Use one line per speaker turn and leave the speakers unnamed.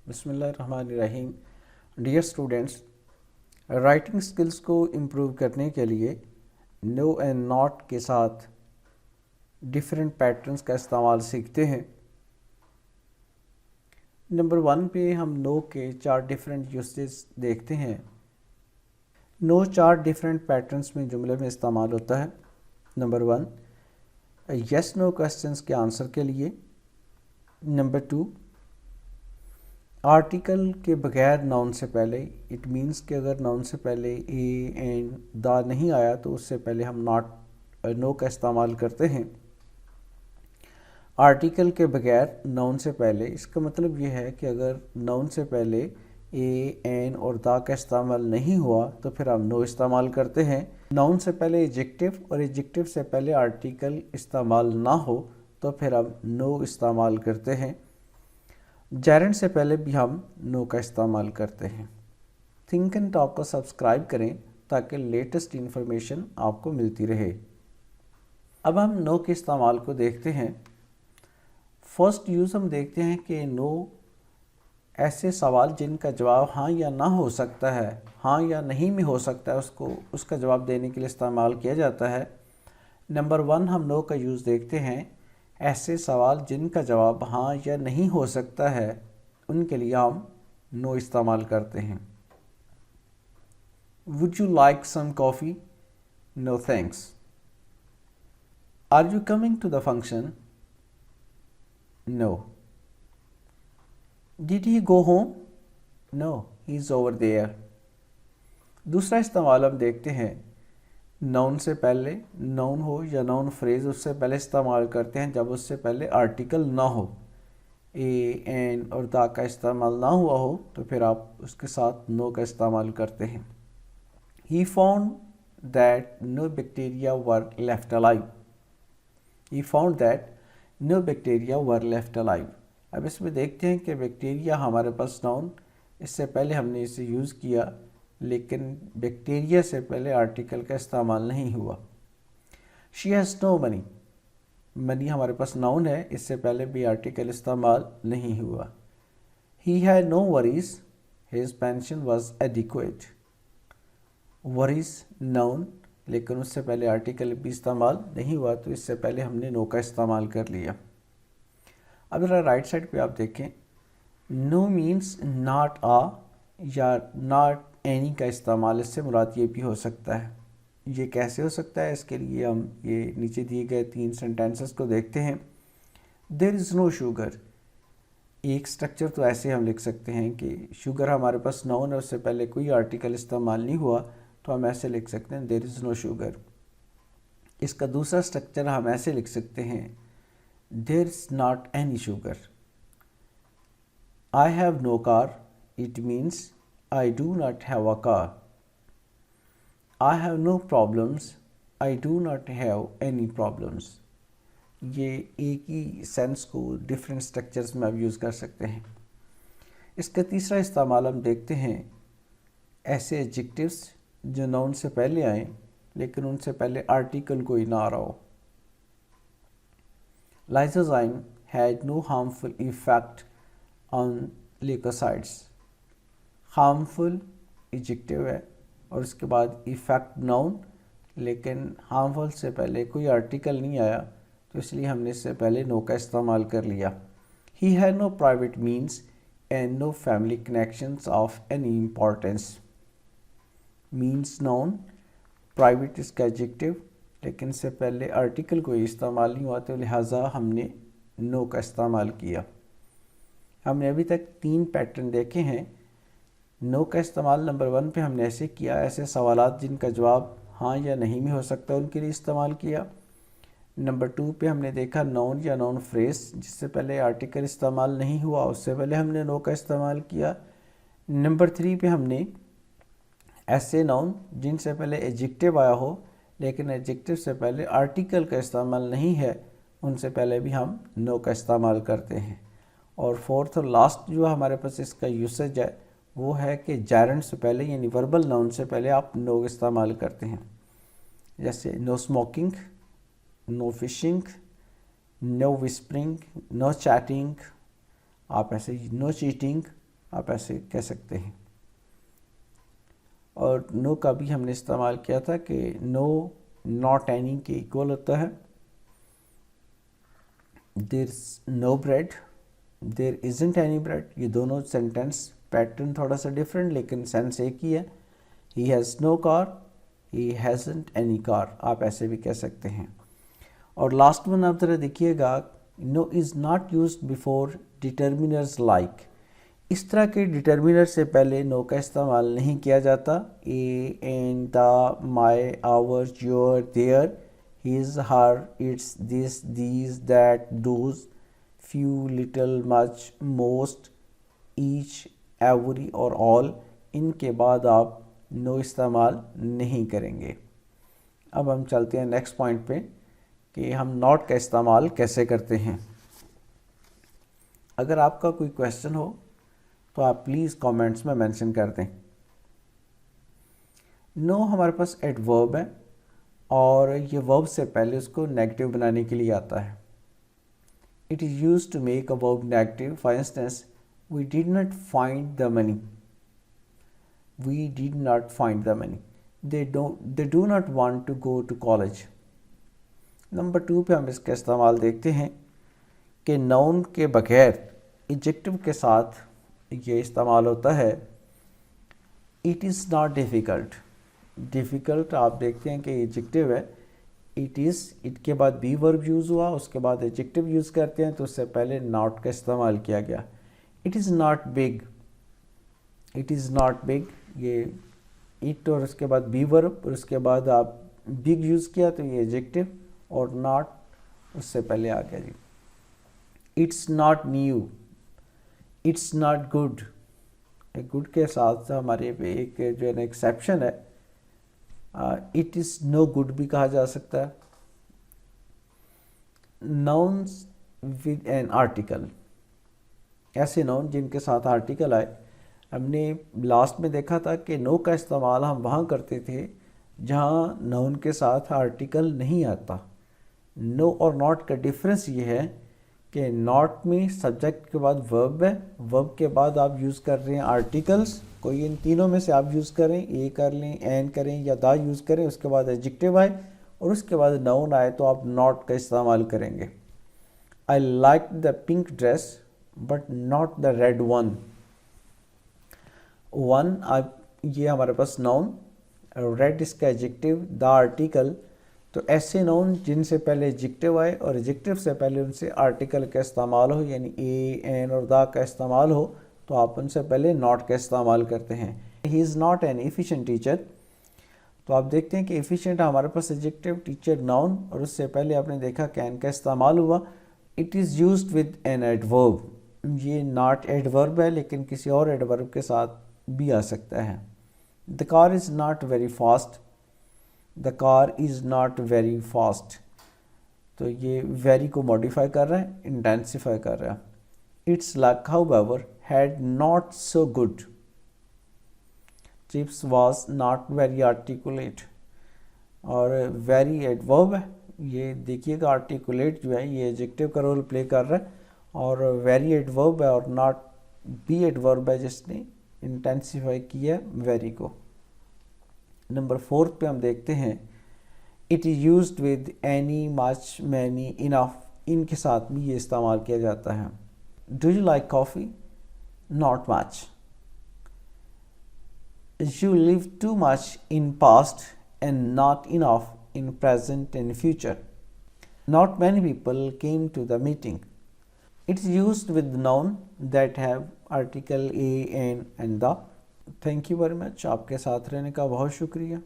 बिस्मिल्लाहिर्रहमानिर्रहीम। Dear students, writing skills को improve करने के लिए नो एंड नॉट के साथ डिफरेंट पैटर्न्स का इस्तेमाल सीखते हैं। नंबर 1 पे हम नो के 4 डिफरेंट यूसेस देखते हैं। नो 4 डिफरेंट पैटर्न्स में जुमले में इस्तेमाल होता है। नंबर 1 यस नो क्वेश्चंस के आंसर के लिए। नंबर 2 आर्टिकल के बगैर नाउन से पहले, इट मीन्स कि अगर नाउन से पहले ए एंड द नहीं आया तो उससे पहले हम नॉट नो का इस्तेमाल करते हैं। आर्टिकल के बगैर नाउन से पहले, इसका मतलब ये है कि अगर नाउन से पहले ए एन और द का इस्तेमाल नहीं हुआ तो फिर हम नो इस्तेमाल करते हैं। नाउन से पहले एडजेक्टिव और एडजेक्टिव से पहले आर्टिकल इस्तेमाल ना हो तो फिर हम नो इस्तेमाल करते हैं। जैरेंट से पहले भी हम नो का इस्तेमाल करते हैं। थिंक एंड टॉक को सब्सक्राइब करें ताकि लेटेस्ट इन्फॉर्मेशन आपको मिलती रहे। अब हम नो के इस्तेमाल को देखते हैं। फर्स्ट यूज़ हम देखते हैं कि नो ऐसे सवाल जिनका जवाब हाँ या ना हो सकता है, हाँ या नहीं में हो सकता है, उसका जवाब देने के लिए इस्तेमाल किया जाता है। नंबर 1 हम नो का यूज़ देखते हैं। ऐसे सवाल जिनका जवाब हाँ या नहीं हो सकता है उनके लिए हम नो इस्तेमाल करते हैं। Would you like some coffee? No thanks. Are you coming to the function? No. Did he go home? No, he is over there. दूसरा इस्तेमाल हम देखते हैं। नाउन से पहले, नाउन हो या नाउन फ्रेज़, उससे पहले इस्तेमाल करते हैं जब उससे पहले आर्टिकल ना हो, ए एन और द का इस्तेमाल ना हुआ हो तो फिर आप उसके साथ नो का इस्तेमाल करते हैं। He found that no bacteria were left alive. He found that no bacteria were left alive. अब इसमें देखते हैं कि बैक्टीरिया हमारे पास नाउन, इससे पहले हमने इसे यूज़ किया लेकिन बैक्टीरिया से पहले आर्टिकल का इस्तेमाल नहीं हुआ। She has no money. Money हमारे पास नाउन है, इससे पहले भी आर्टिकल इस्तेमाल नहीं हुआ। He had no worries, his pension was adequate. Worries noun, लेकिन उससे पहले आर्टिकल भी इस्तेमाल नहीं हुआ तो इससे पहले हमने नो का इस्तेमाल कर लिया। अब जरा राइट साइड पे आप देखें। नो मीन्स नॉट आ या नॉट एनी का इस्तेमाल, इससे मुराद ये भी हो सकता है। ये कैसे हो सकता है, इसके लिए हम ये नीचे दिए गए 3 सेंटेंसेस को देखते हैं। There is no sugar. एक स्ट्रक्चर तो ऐसे हम लिख सकते हैं कि शुगर हमारे पास नाउन है, उससे पहले कोई आर्टिकल इस्तेमाल नहीं हुआ तो हम ऐसे लिख सकते हैं देयर इज़ नो शुगर। इसका दूसरा स्ट्रक्चर हम ऐसे लिख सकते हैं there is not any sugar. I have no car, it means I do not have a car. I have no problems. I do not have any problems. ये एक ही sense को डिफरेंट स्ट्रक्चर्स में आप यूज़ कर सकते हैं। इसका तीसरा इस्तेमाल हम देखते हैं। ऐसे एडजेक्टिव्स जो नाउन से पहले आए लेकिन उनसे पहले आर्टिकल कोई ना आ रहा हो। Lysozyme had no harmful effect on leukocytes. Harmful adjective है और उसके बाद इफ़ेक्ट नाउन, लेकिन हार्मफुल से पहले कोई आर्टिकल नहीं आया तो इसलिए हमने इससे पहले नो का इस्तेमाल कर लिया। He had no private means and no family connections of any importance. Means noun, private इसका एडजेक्टिव, लेकिन इससे पहले आर्टिकल कोई इस्तेमाल नहीं हुआ तो लिहाजा हमने नो का इस्तेमाल किया। हमने अभी तक 3 पैटर्न देखे हैं। नो का इस्तेमाल नंबर 1 पे हमने ऐसे किया, ऐसे सवालात जिनका जवाब हाँ या नहीं में हो सकता उनके लिए इस्तेमाल किया। नंबर 2 पे हमने देखा नाउन या नाउन फ्रेज जिससे पहले आर्टिकल इस्तेमाल नहीं हुआ, उससे पहले हमने नो का इस्तेमाल किया। नंबर 3 पे हमने ऐसे नाउन जिनसे पहले एडजेक्टिव आया हो लेकिन एडजेक्टिव से पहले आर्टिकल का इस्तेमाल नहीं है, उनसे पहले भी हम नो का इस्तेमाल करते हैं। और फोर्थ और लास्ट जो हमारे पास इसका यूसेज है वो है कि जैरेंट से पहले यानी वर्बल नाउन से पहले आप नो इस्तेमाल करते हैं। जैसे no smoking, no fishing, no whispering, no chatting, आप ऐसे नो चीटिंग, आप ऐसे कह सकते हैं। और नो का भी हमने इस्तेमाल किया था कि नो नॉट एनी के इक्वल होता है। There is no bread, there isn't any bread, ये दोनों सेंटेंस पैटर्न थोड़ा सा डिफरेंट लेकिन सेंस एक ही है। He has no car, he hasn't any car, आप ऐसे भी कह सकते हैं। और लास्ट वन आप ज़रा देखिएगा, no is not used before determiners like, इस तरह के डिटर्मिनर से पहले नो का इस्तेमाल नहीं किया जाता। A, an, the, my, our, your, their, his, her, its, this, these, that, those, few, little, much, most, each, every और ऑल, इनके बाद आप नो इस्तेमाल नहीं करेंगे। अब हम चलते हैं नेक्स्ट पॉइंट पे कि हम नॉट का इस्तेमाल कैसे करते हैं। अगर आपका कोई क्वेश्चन हो तो आप प्लीज़ कमेंट्स में मेंशन कर दें। नो हमारे पास एडवर्ब है और ये वर्ब से पहले उसको नेगेटिव बनाने के लिए आता है। It is use to make a verb negative. For instance, we did not find the money, we did not find the money, they do not want to go to college. Number 2 पे हम इसका इस्तेमाल देखते हैं कि noun के बगैर adjective के साथ ये इस्तेमाल होता है। It is not difficult, difficult आप देखते हैं कि एडजेक्टिव है। इट इज़, इट के बाद बी वर्ब यूज़ हुआ, उसके बाद एडजेक्टिव यूज़ करते हैं तो उससे पहले नॉट का इस्तेमाल किया गया। It is not big, it is not big, ये इट और उसके बाद बी वर्ब और उसके बाद आप बिग यूज़ किया तो ये एडजेक्टिव और नॉट उससे पहले आ गया जी। It's not new, it's not good, good के साथ हमारे पे एक जो है ना एक्सेप्शन है, इट इज़ नो गुड भी कहा जा सकता है। नाउन्स विद एन आर्टिकल, ऐसे नाउन जिनके साथ आर्टिकल आए। हमने लास्ट में देखा था कि नो का इस्तेमाल हम वहाँ करते थे जहाँ नाउन के साथ आर्टिकल नहीं आता। नो और नॉट का डिफरेंस ये है कि नॉट में सब्जेक्ट के बाद वर्ब है, वर्ब के बाद आप यूज़ कर रहे हैं आर्टिकल्स, कोई इन तीनों में से आप यूज़ करें, ए कर लें, एन करें या दा यूज़ करें, उसके बाद एडजेक्टिव आए और उसके बाद नाउन आए तो आप नॉट का इस्तेमाल करेंगे। I like the pink dress but not the red one. One आप, ये हमारे पास नाउन, रेड इसका एडजेक्टिव, द आर्टिकल। तो ऐसे नाउन जिनसे पहले एडजेक्टिव आए और एडजेक्टिव से पहले उनसे आर्टिकल का इस्तेमाल हो, यानी ए, एन और द का इस्तेमाल हो, तो आप उनसे पहले नॉट का इस्तेमाल करते हैं। He is not an efficient teacher, तो आप देखते हैं कि एफिशिएंट हमारे पास एडजेक्टिव, टीचर नाउन और उससे पहले आपने देखा कैन का इस्तेमाल हुआ। It is used with an adverb, ये नॉट एडवर्ब है लेकिन किसी और एडवर्ब के साथ भी आ सकता है। The car is not very fast, the car is not very fast, तो ये वेरी को मॉडिफाई कर रहा है, इंटेंसिफाई कर रहा है। It's luck however had not so good, chips was not very articulate, और वेरी एडवर्ब है, ये देखिएगा आर्टिकुलेट जो है ये एडजेक्टिव का रोल प्ले कर रहा है और वेरी एडवर्ब है और नॉट बी एडवर्ब है जिसने इंटेंसिफाई किया वेरी को। नंबर 4 पे हम देखते हैं it is used with any, much, many, enough, इनके साथ भी ये इस्तेमाल किया जाता है। Do you like coffee? Not much. You live too much in past and not enough in present and future. Not many people came to the meeting. It's used with noun that have article a, an and the. Thank you very much. आपके साथ रहने का बहुत शुक्रिया।